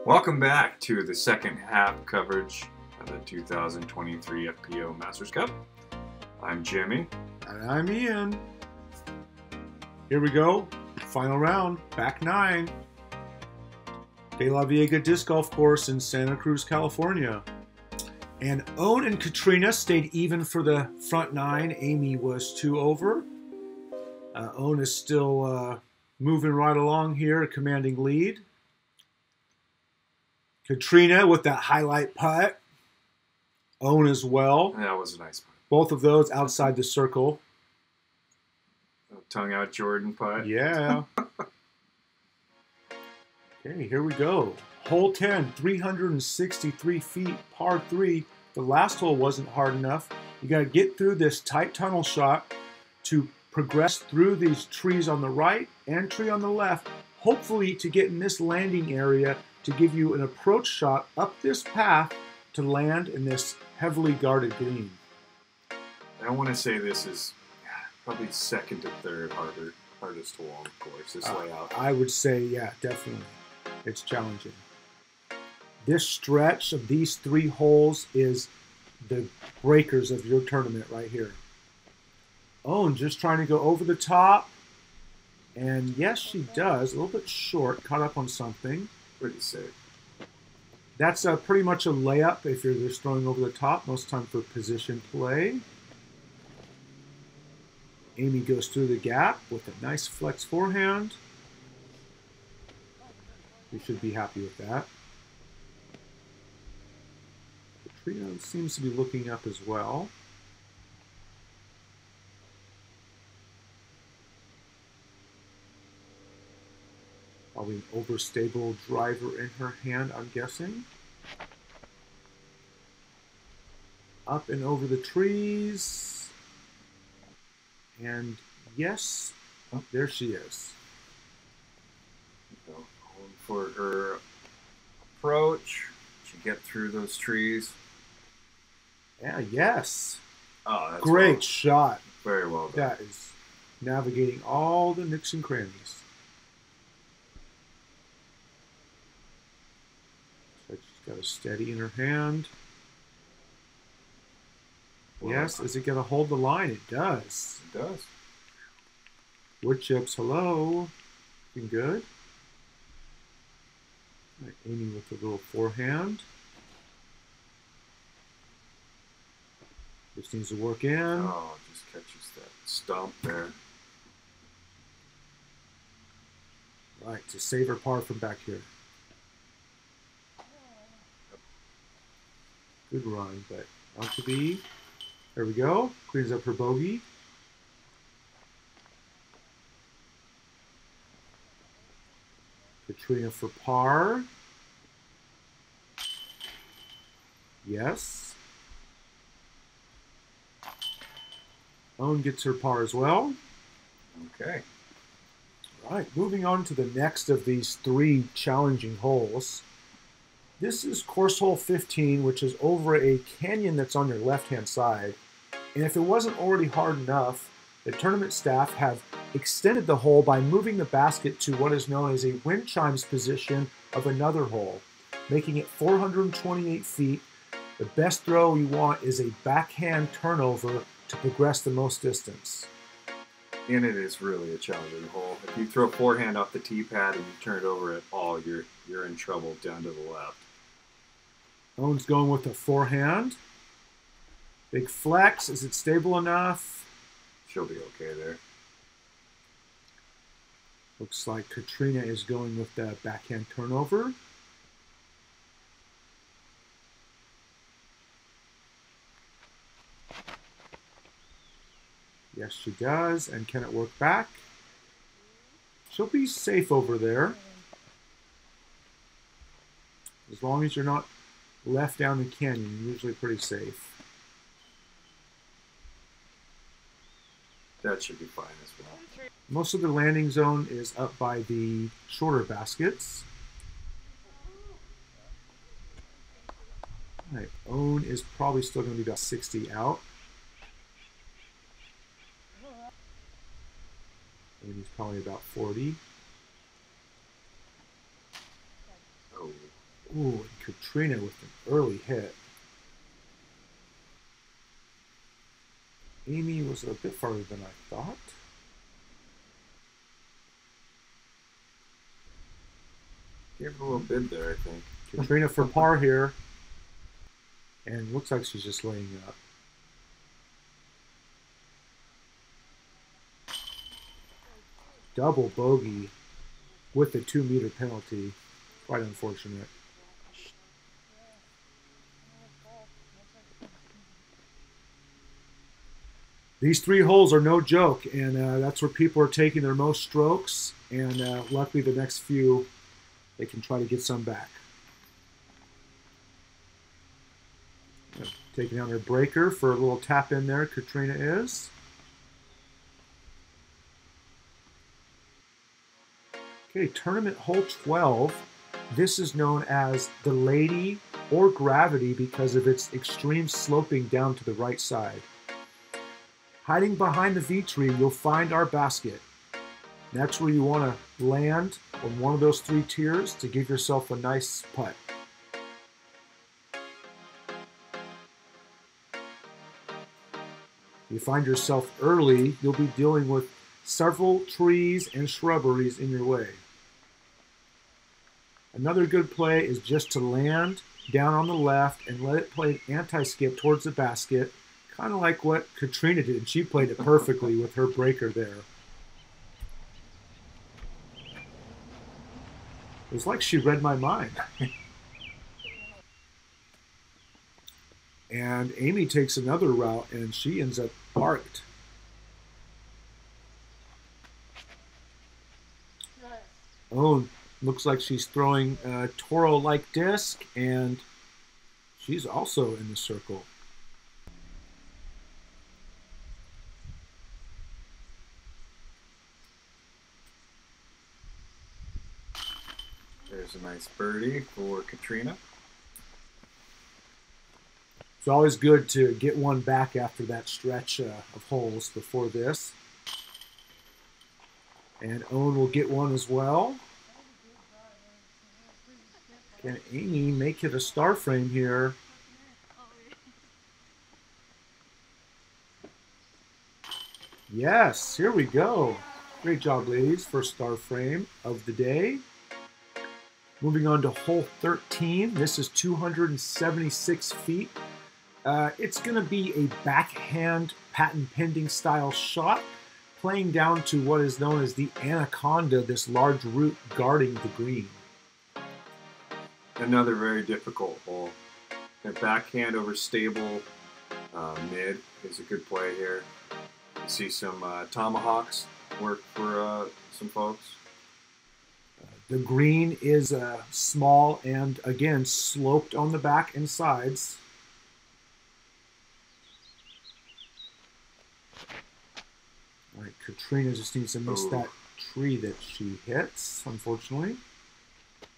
Welcome back to the second half coverage of the 2023 FPO Masters Cup. I'm Jimmy. And I'm Ian. Here we go. Final round. Back nine. De La Viega Disc Golf Course in Santa Cruz, California. And Owen and Katrina stayed even for the front nine. Amy was 2 over. Owen is still moving right along here, commanding lead. Katrina with that highlight putt. Owen as well. That was a nice putt. Both of those outside the circle. Tongue out Jordan putt. Yeah. Okay, here we go. Hole 10, 363 feet, par 3. The last hole wasn't hard enough. You got to get through this tight tunnel shot to progress through these trees on the right and tree on the left, hopefully to get in this landing area to give you an approach shot up this path to land in this heavily guarded green. I want to say this is probably second to third hardest hole on the course, this layout. I would say, yeah, definitely. It's challenging. This stretch of these 3 holes is the breakers of your tournament right here. Oh, and just trying to go over the top. And yes, she does. A little bit short, caught up on something. Pretty safe. That's pretty much a layup if you're just throwing over the top, most time for position play. Amy goes through the gap with a nice flex forehand. We should be happy with that. Katrina seems to be looking up as well. Probably an overstable driver in her hand, I'm guessing. Up and over the trees. And yes, oh, there she is. Going for her approach. She get through those trees. Yeah, yes. Oh, that's great shot. Very well done. That is navigating all the nooks and crannies. So she's got a steady in her hand. Well, yes, is it going to hold the line? It does. It does. Wood chips, hello. Looking good. Right, Amy with a little forehand. Just needs to work in. Oh, just catches that stump there. Right, to save her par from back here. Good run, but not to be. There we go. Cleans up her bogey. Katrina for par. Yes. Owen gets her par as well. Okay. All right, moving on to the next of these 3 challenging holes. This is course hole 15, which is over a canyon that's on your left-hand side. And if it wasn't already hard enough, the tournament staff have extended the hole by moving the basket to what is known as a wind chimes position of another hole, making it 428 feet. The best throw you want is a backhand turnover to progress the most distance. And it is really a challenging hole. If you throw a forehand off the tee pad and you turn it over at all, you're in trouble down to the left. Owen's going with a forehand. Big flex. Is it stable enough? She'll be okay there. Looks like Katrina is going with the backhand turnover. Yes, she does. And can it work back? She'll be safe over there. As long as you're not left down the canyon, you're usually pretty safe. That should be fine as well. Most of the landing zone is up by the shorter baskets. All right, Owen is probably still going to be about 60 out. And he's probably about 40. Oh, Ooh, and Katrina with an early hit. Amy was a bit farther than I thought. Gave a little bid there, I think. Katrina for par here. And looks like she's just laying up. Double bogey with the 2-meter penalty. Quite unfortunate. These 3 holes are no joke, and that's where people are taking their most strokes. And luckily, the next few, they can try to get some back. Taking down her breaker for a little tap in there, Katrina is. Okay, tournament hole 12. This is known as the Lady or Gravity because of its extreme sloping down to the right side. Hiding behind the V tree, you'll find our basket. That's where you want to land on one of those 3 tiers to give yourself a nice putt. If you find yourself early, you'll be dealing with several trees and shrubberies in your way. Another good play is just to land down on the left and let it play an anti-skip towards the basket, kind of like what Katrina did. She played it perfectly with her breaker there. It was like she read my mind. And Amy takes another route, and she ends up parked. Oh, looks like she's throwing a Toro-like disc, and she's also in the circle. There's a nice birdie for Katrina. It's always good to get one back after that stretch of holes before this. And Owen will get one as well. Can Amy make it a star frame here? Yes, here we go. Great job, ladies. First star frame of the day. Moving on to hole 13. This is 276 feet. It's going to be a backhand patent pending style shot, playing down to what is known as the anaconda, this large root guarding the green. Another very difficult hole. A backhand over stable mid is a good play here. You see some tomahawks work for some folks. The green is small and, again, sloped on the back and sides. All right, Katrina just needs to miss that tree that she hits, unfortunately.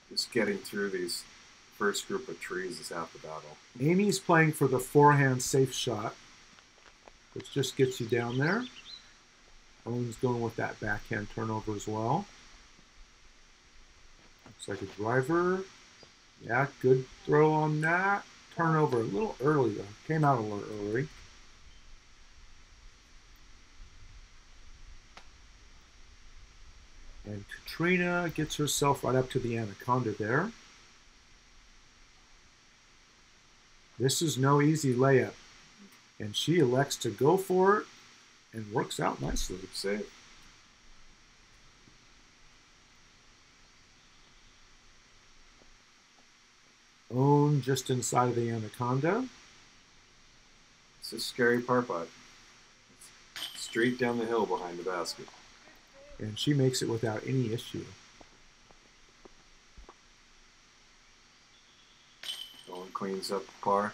Just getting through these first group of trees is half the battle. Amy's playing for the forehand safe shot, which just gets you down there. Owen's going with that backhand turnover as well. Looks like a driver. Yeah, good throw on that. Turnover a little early, though. Came out a little early. And Katrina gets herself right up to the anaconda there. This is no easy layup. And she elects to go for it and works out nicely. Safe. Own just inside of the anaconda. It's a scary par putt. Straight down the hill behind the basket. And she makes it without any issue. Owen cleans up the par.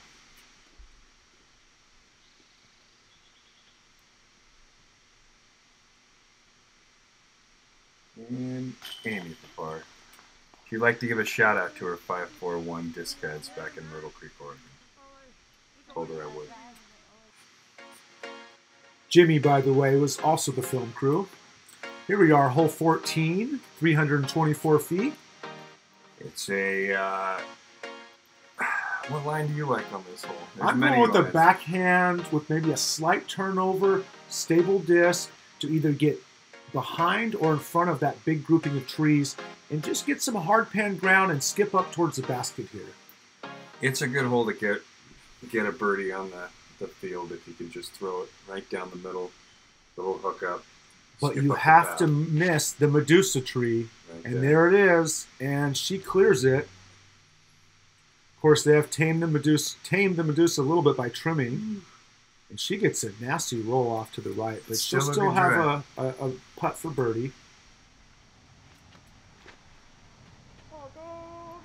And Amy at the par. She'd like to give a shout out to her 541 disc heads back in Myrtle Creek, Oregon. Told her I would. Jimmy, by the way, was also the film crew. Here we are, hole 14, 324 feet. It's a What line do you like on this hole? There's I'm many going with a lines. backhand with maybe a slight turnover, stable disc to either get behind or in front of that big grouping of trees and just get some hard pan ground and skip up towards the basket here. It's a good hole to get a birdie on the field if you can just throw it right down the middle, little hook up. But you have to miss the Medusa tree, right and there it is, and she clears it. Of course, they have tamed the Medusa a little bit by trimming, and she gets a nasty roll off to the right, but she'll still have a putt for birdie.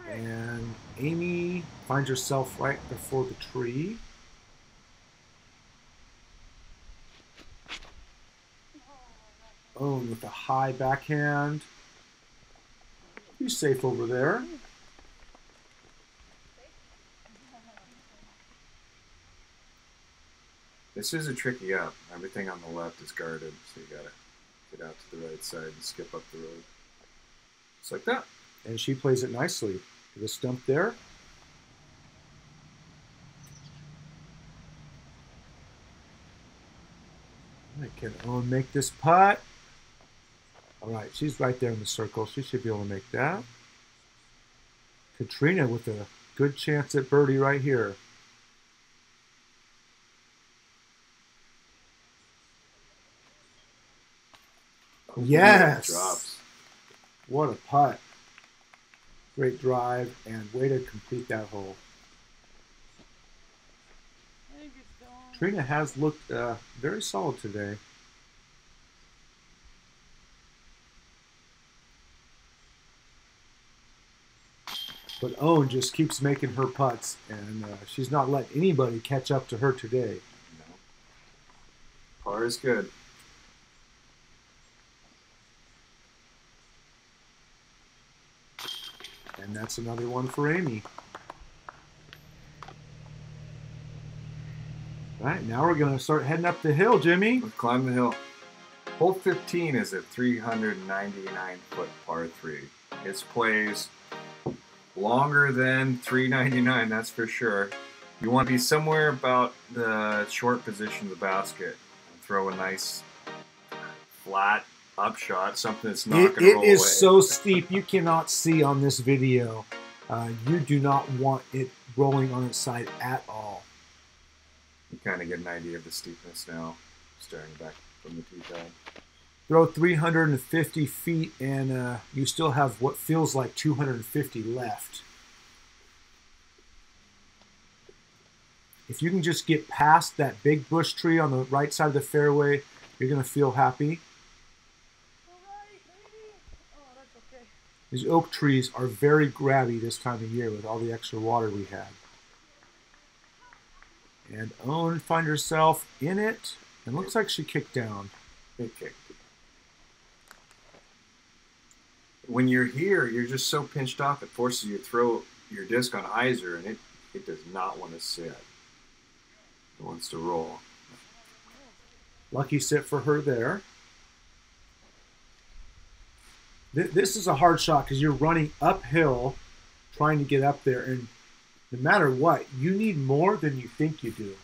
And Amy finds herself right before the tree. Oh, with a high backhand. Be safe over there. This is a tricky up. Everything on the left is guarded, so you gotta get out to the right side and skip up the road. Just like that. And she plays it nicely. The stump there. Can Owen make this putt? All right, she's right there in the circle. She should be able to make that. Katrina with a good chance at birdie right here. Oh, yes! Drops. What a putt. Great drive and way to complete that hole. Trina has looked very solid today. But Owen just keeps making her putts, and she's not letting anybody catch up to her today. No. Par is good. And that's another one for Amy. All right, now we're going to start heading up the hill, Jimmy. Let's climb the hill. Hole 15 is a 399-foot par 3. It plays longer than 399, that's for sure. You want to be somewhere about the short position of the basket. Throw a nice flat upshot, something that's not going to roll away. It is so steep, you cannot see on this video. You do not want it rolling on its side at all. You kind of get an idea of the steepness now, staring back from the tee pad. Throw 350 feet, and you still have what feels like 250 left. If you can just get past that big bush tree on the right side of the fairway, you're going to feel happy. These oak trees are very grabby this time of year with all the extra water we had. And Owen finds herself in it, and looks like she kicked down. Big kick. When you're here, you're just so pinched off, it forces you to throw your disc on hyzer, and it does not want to sit. It wants to roll. Lucky sit for her there. This is a hard shot because you're running uphill trying to get up there, and no matter what, you need more than you think you do.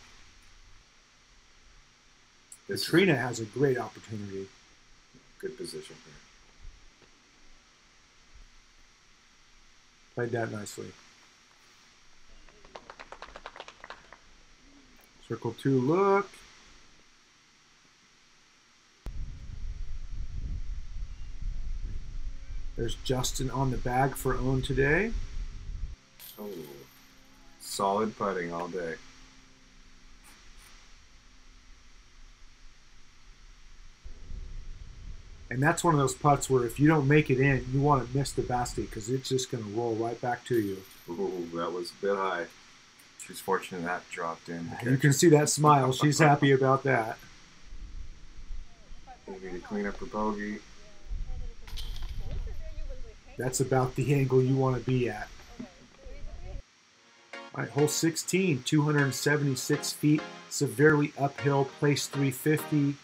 Katrina has a great opportunity. Good position here. Played that nicely. Circle 2 look. There's Justin on the bag for Owen today. Oh, solid putting all day. And that's one of those putts where if you don't make it in, you want to miss the basket because it's just going to roll right back to you. Ooh, that was a bit high. She's fortunate that dropped in. You can see that smile. She's happy about that. Maybe to clean up her bogey. That's about the angle you want to be at. All right, hole 16, 276 feet, severely uphill, place 350.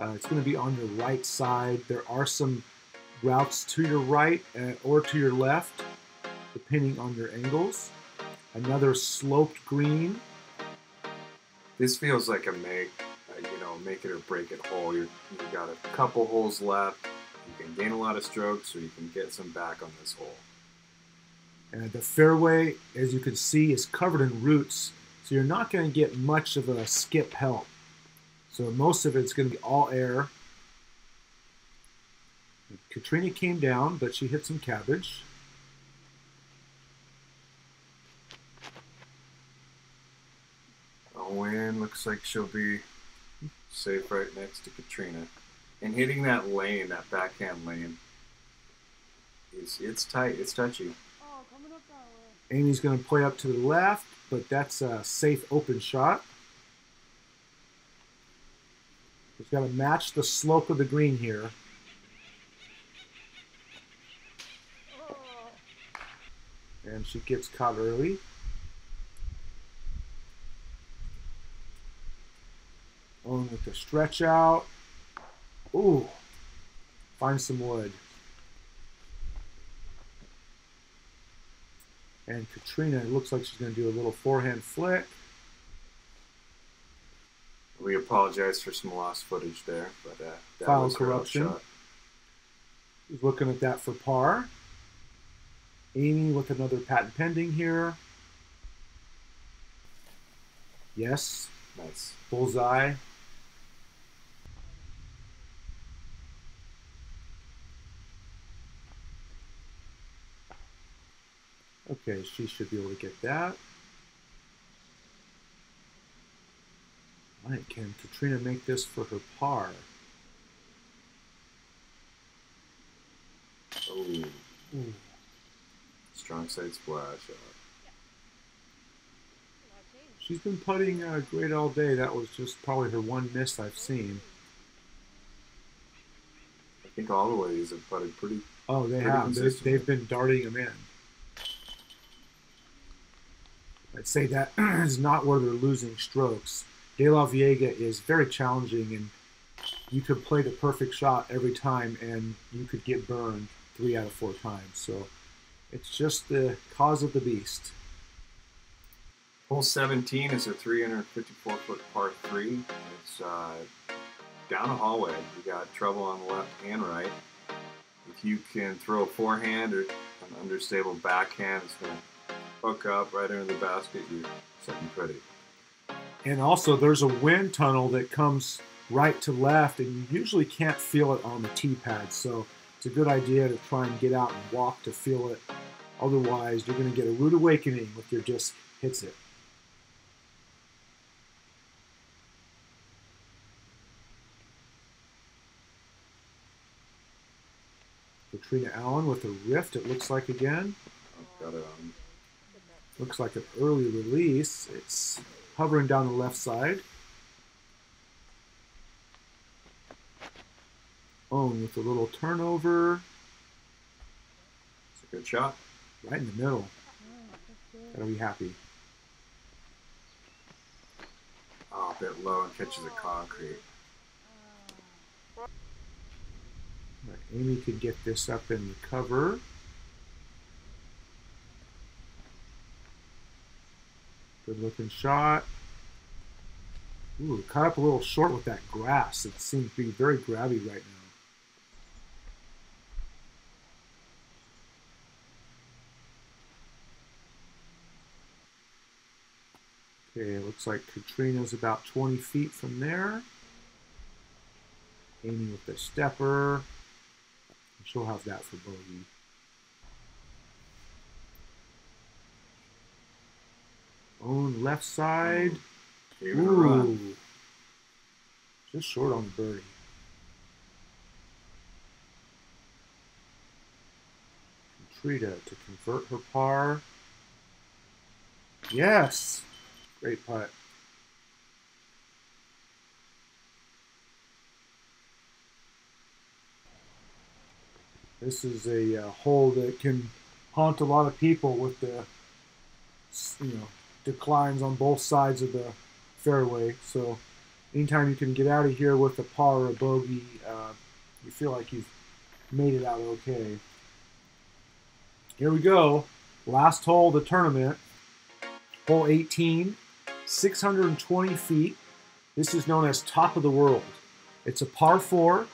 It's going to be on your right side. There are some routes to your right or to your left, depending on your angles. Another sloped green. This feels like a make it or break it hole. You've got a couple holes left. You can gain a lot of strokes, or you can get some back on this hole. And the fairway, as you can see, is covered in roots, so you're not going to get much of a skip help. So most of it's going to be all air. Katrina came down, but she hit some cabbage. Owen looks like she'll be safe right next to Katrina. And hitting that lane, that backhand lane, it's tight, it's touchy. Amy's going to play up to the left, but that's a safe open shot. She's got to match the slope of the green here. And she gets caught early. Owen with the stretch out. Ooh, find some wood. And Katrina, it looks like she's going to do a little forehand flick. We apologize for some lost footage there, but that Foul was her corruption. shot. He's looking at that for par. Amy with another patent pending here. Yes. Nice. Bullseye. Okay, she should be able to get that. All right, can Katrina make this for her par? Oh, Ooh. strong side splash. She's been putting great all day. That was just probably her one miss I've seen. I think all the ladies have putted pretty. Oh, they pretty have. consistently. They've been darting them in. I'd say that is not where they're losing strokes. De La Viega is very challenging, and you could play the perfect shot every time, and you could get burned 3 out of 4 times. So it's just the cause of the beast. Hole 17 is a 354-foot par 3. It's down a hallway. You got trouble on the left and right. If you can throw a forehand or an understable backhand, it's going to hook up right under the basket. You're sitting pretty. And also, there's a wind tunnel that comes right to left, and you usually can't feel it on the tee pad. So it's a good idea to try and get out and walk to feel it. Otherwise, you're going to get a rude awakening if your disc hits it. Katrina Allen with a rift, it looks like again. Got it. Looks like an early release. It's hovering down the left side. Owen with a little turnover. It's a good shot. Right in the middle. Gotta be happy. Oh, a bit low and catches the concrete. Right, Amy could get this up in the cover. Good looking shot. Ooh, caught up a little short with that grass. It seems to be very grabby right now. Okay, it looks like Katrina's about 20 feet from there. Amy with the stepper. She'll have that for bogey. Owen left side. Ooh. Just short on the birdie. Katrina to convert her par. Yes! Great putt. This is a hole that can haunt a lot of people with the, declines on both sides of the fairway. So anytime you can get out of here with a par or a bogey, you feel like you've made it out okay. Here we go. Last hole of the tournament. Hole 18, 620 feet. This is known as Top of the World. It's a par 4.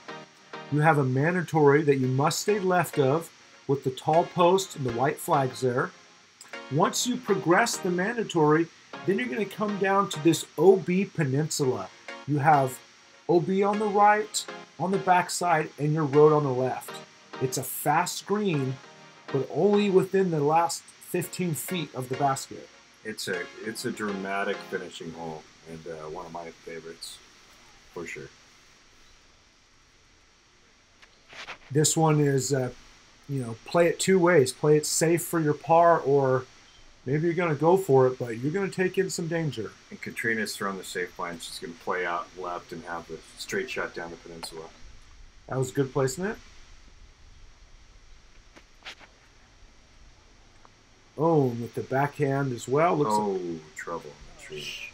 You have a mandatory that you must stay left of with the tall post and the white flags there. Once you progress the mandatory, then you're going to come down to this OB Peninsula. You have OB on the right, on the backside, and your road on the left. It's a fast green, but only within the last 15 feet of the basket. It's a dramatic finishing hole, and one of my favorites, for sure. This one is, play it two ways. Play it safe for your par, or maybe you're going to go for it, but you're going to take in some danger. And Katrina's thrown the safe line. She's going to play out left and have the straight shot down the peninsula. That was a good placement. Oh, with the backhand as well. Trouble on the tree.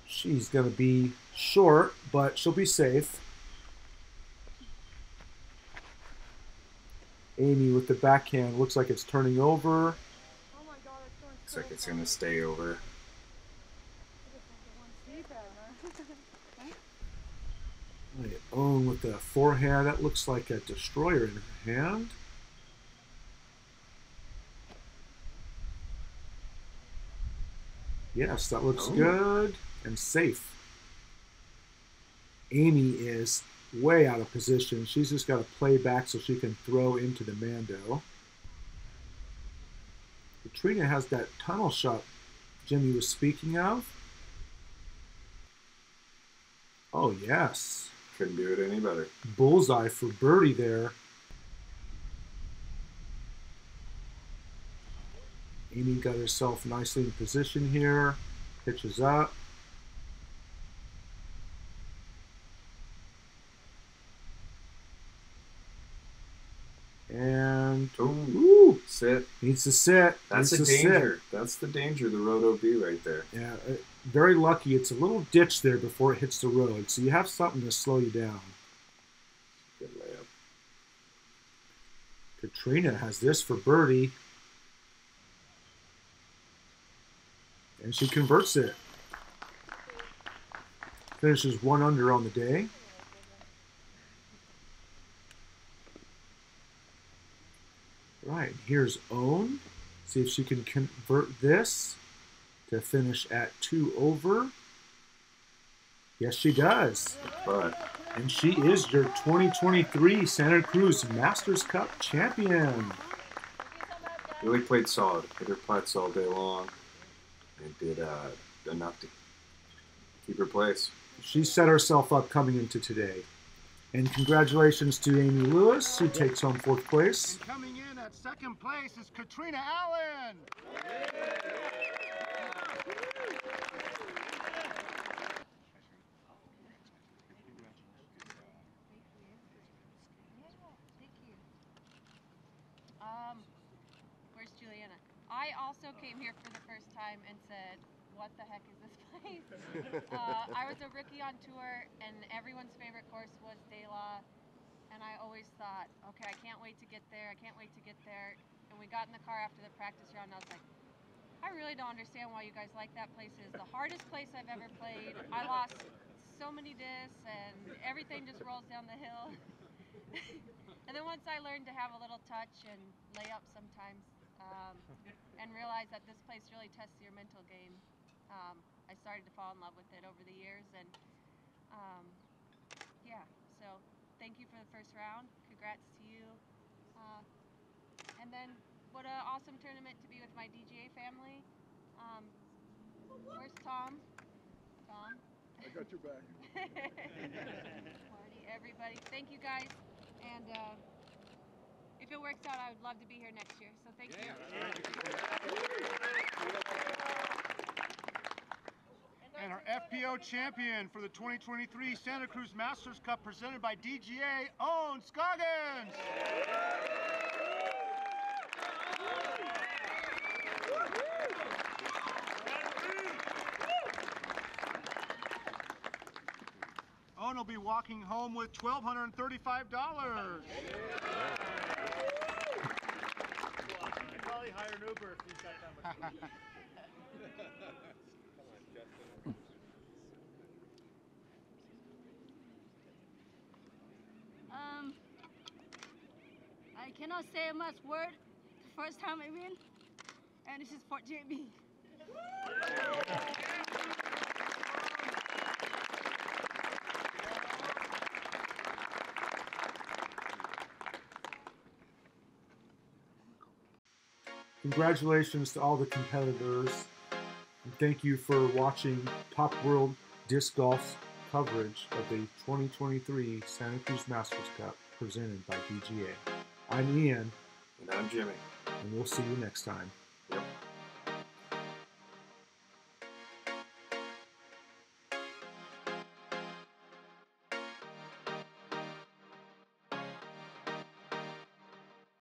She's going to be short, but she'll be safe. Amy with the backhand. Looks like it's turning over. Looks like it's going to stay over. Owen with the forehand. That looks like a destroyer in her hand. Yes, that looks good and safe. Amy is way out of position. She's just got to play back so she can throw into the Mando. Katrina has that tunnel shot Jimmy was speaking of. Oh, yes. Couldn't do it any better. Bullseye for birdie there. Amy got herself nicely in position here. Pitches up. And sit. Needs to sit. That's the danger. That's the danger. The road OB right there. Yeah, very lucky. It's a little ditch there before it hits the road, so you have something to slow you down. Good layup. Katrina has this for birdie. And she converts it. Finishes 1 under on the day. Right, here's Owen. See if she can convert this to finish at 2 over. Yes, she does. But And she is your 2023 Santa Cruz Masters Cup champion. really played solid. Hit her putts all day long. And did enough to keep her place. She set herself up coming into today. And congratulations to Amy Lewis, who takes home 4th place. And coming in at 2nd place is Katrina Allen. Where's Juliana? I also came here for the first time and said, what the heck is this place? I was a rookie on tour, and everyone's favorite course was De La, and I always thought, okay, I can't wait to get there, I can't wait to get there. And we got in the car after the practice round, and I was like, I really don't understand why you guys like that place. It's the hardest place I've ever played. I lost so many discs, and everything just rolls down the hill. And then once I learned to have a little touch and lay up sometimes, and realize that this place really tests your mental game, I started to fall in love with it over the years. And yeah, so thank you for the first round. Congrats to you. And then what an awesome tournament to be with my DGA family. Where's Tom? Tom? I got your back. Marty, everybody. Thank you guys. And if it works out, I would love to be here next year. So thank you. And our FPO champion for the 2023 Santa Cruz Masters Cup presented by DGA, Owen Scoggins. Owen will be walking home with $1,235. Probably hire an Uber if he's got that much. I cannot say much word the first time I win, and this is for JB. Congratulations to all the competitors, and thank you for watching Top World Disc Golf's coverage of the 2023 Santa Cruz Masters Cup presented by DGA. I'm Ian. And I'm Jimmy. And we'll see you next time.